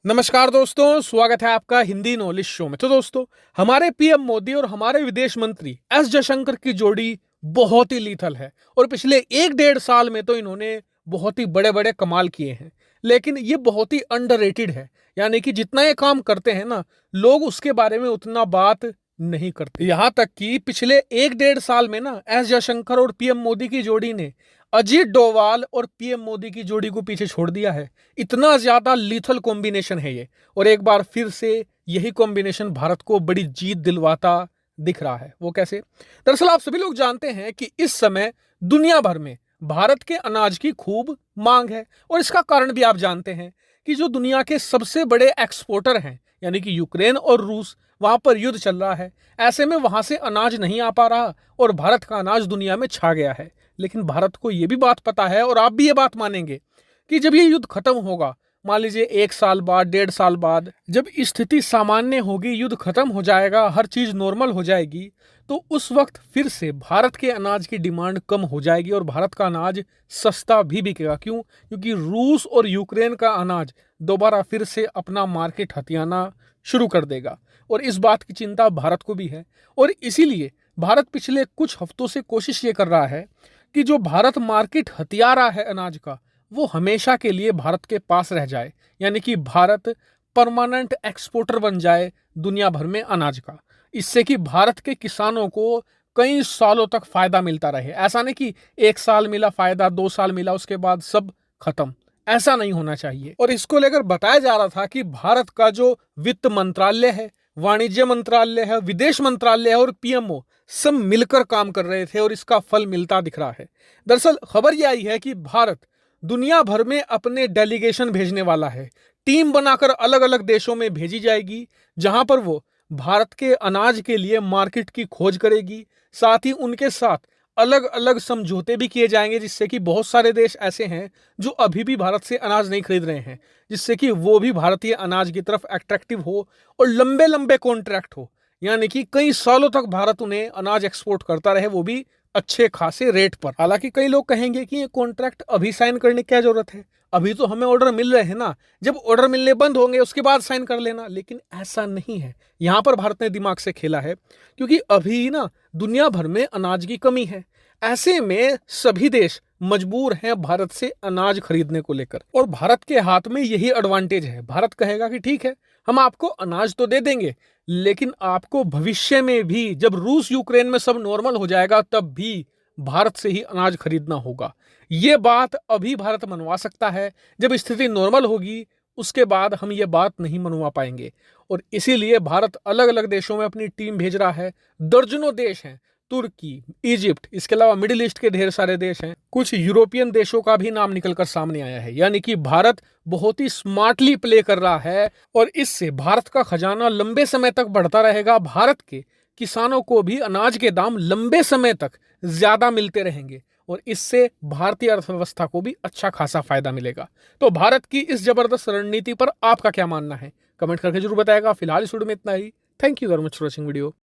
नमस्कार दोस्तों, स्वागत है आपका हिंदी नॉलेज शो में। तो दोस्तों, हमारे पीएम मोदी और हमारे विदेश मंत्री एस जयशंकर की जोड़ी बहुत ही लीथल है और पिछले 1-1.5 साल में तो इन्होंने बहुत ही बड़े बड़े कमाल किए हैं। लेकिन ये बहुत ही अंडररेटेड है, यानी कि जितना ये काम करते हैं ना, लोग उसके बारे में उतना बात नहीं करते। यहाँ तक कि पिछले 1-1.5 साल में ना एस जयशंकर और पीएम मोदी की जोड़ी ने अजीत डोवाल और पीएम मोदी की जोड़ी को पीछे छोड़ दिया है। इतना ज्यादा लीथल कॉम्बिनेशन है ये, और एक बार फिर से यही कॉम्बिनेशन भारत को बड़ी जीत दिलवाता दिख रहा है। वो कैसे? दरअसल आप सभी लोग जानते हैं कि इस समय दुनिया भर में भारत के अनाज की खूब मांग है, और इसका कारण भी आप जानते हैं कि जो दुनिया के सबसे बड़े एक्सपोर्टर हैं, यानी कि यूक्रेन और रूस, वहां पर युद्ध चल रहा है। ऐसे में वहां से अनाज नहीं आ पा रहा और भारत का अनाज दुनिया में छा गया है। लेकिन भारत को यह भी बात पता है, और आप भी ये बात मानेंगे, कि जब ये युद्ध खत्म होगा, मान लीजिए 1 साल बाद, 1.5 साल बाद, जब स्थिति सामान्य होगी, युद्ध खत्म हो जाएगा, हर चीज नॉर्मल हो जाएगी, तो उस वक्त फिर से भारत के अनाज की डिमांड कम हो जाएगी और भारत का अनाज सस्ता भी बिकेगा। क्यों? क्योंकि रूस और यूक्रेन का अनाज दोबारा फिर से अपना मार्केट हथियाना शुरू कर देगा, और इस बात की चिंता भारत को भी है। और इसीलिए भारत पिछले कुछ हफ्तों से कोशिश ये कर रहा है कि जो भारत मार्केट हथिया रहा है अनाज का, वो हमेशा के लिए भारत के पास रह जाए, यानी कि भारत परमानेंट एक्सपोर्टर बन जाए दुनिया भर में अनाज का। इससे कि भारत के किसानों को कई सालों तक फायदा मिलता रहे। ऐसा नहीं कि 1 साल मिला फायदा, 2 साल मिला, उसके बाद सब खत्म। ऐसा नहीं होना चाहिए। और इसको लेकर बताया जा रहा था कि भारत का जो वित्त मंत्रालय है, वाणिज्य मंत्रालय है, विदेश मंत्रालय है और पीएमओ सब मिलकर काम कर रहे थे, और इसका फल मिलता दिख रहा है। दरअसल खबर यह आई है कि भारत दुनिया भर में अपने डेलीगेशन भेजने वाला है। टीम बनाकर अलग अलग देशों में भेजी जाएगी, जहां पर वो भारत के अनाज के लिए मार्केट की खोज करेगी। साथ ही उनके साथ अलग अलग समझौते भी किए जाएंगे, जिससे कि बहुत सारे देश ऐसे हैं जो अभी भी भारत से अनाज नहीं खरीद रहे हैं, जिससे कि वो भी भारतीय अनाज की तरफ अट्रैक्टिव हो और लंबे लंबे कॉन्ट्रैक्ट हो, यानी कि कई सालों तक भारत उन्हें अनाज एक्सपोर्ट करता रहे, वो भी अच्छे खासे रेट पर। हालांकि कई लोग कहेंगे कि ये कॉन्ट्रैक्ट अभी साइन करने की क्या जरूरत है, अभी तो हमें ऑर्डर मिल रहे हैं ना, जब ऑर्डर मिलने बंद होंगे उसके बाद साइन कर लेना। लेकिन ऐसा नहीं है। यहां पर भारत ने दिमाग से खेला है, क्योंकि अभी ना दुनिया भर में अनाज की कमी है। ऐसे में सभी देश मजबूर हैं भारत से अनाज खरीदने को लेकर, और भारत के हाथ में यही एडवांटेज है। भारत कहेगा कि ठीक है, हम आपको अनाज तो दे देंगे, लेकिन आपको भविष्य में भी, जब रूस यूक्रेन में सब नॉर्मल हो जाएगा, तब भी भारत से ही अनाज खरीदना होगा। ये बात अभी भारत मनवा सकता है, जब स्थिति नॉर्मल होगी उसके बाद हम ये बात नहीं मनवा पाएंगे। और इसीलिए भारत अलग अलग देशों में अपनी टीम भेज रहा है। दर्जनों देश हैं, तुर्की, इजिप्ट, इसके अलावा मिडिल ईस्ट के ढेर सारे देश हैं, कुछ यूरोपियन देशों का भी नाम निकलकर सामने आया है। यानी कि भारत बहुत ही स्मार्टली प्ले कर रहा है, और इससे भारत का खजाना लंबे समय तक बढ़ता रहेगा। भारत के किसानों को भी अनाज के दाम लंबे समय तक ज्यादा मिलते रहेंगे, और इससे भारतीय अर्थव्यवस्था को भी अच्छा खासा फायदा मिलेगा। तो भारत की इस जबरदस्त रणनीति पर आपका क्या मानना है? कमेंट करके जरूर बताएगा। फिलहाल इस वीडियो में इतना ही। Thank you very much for watching video.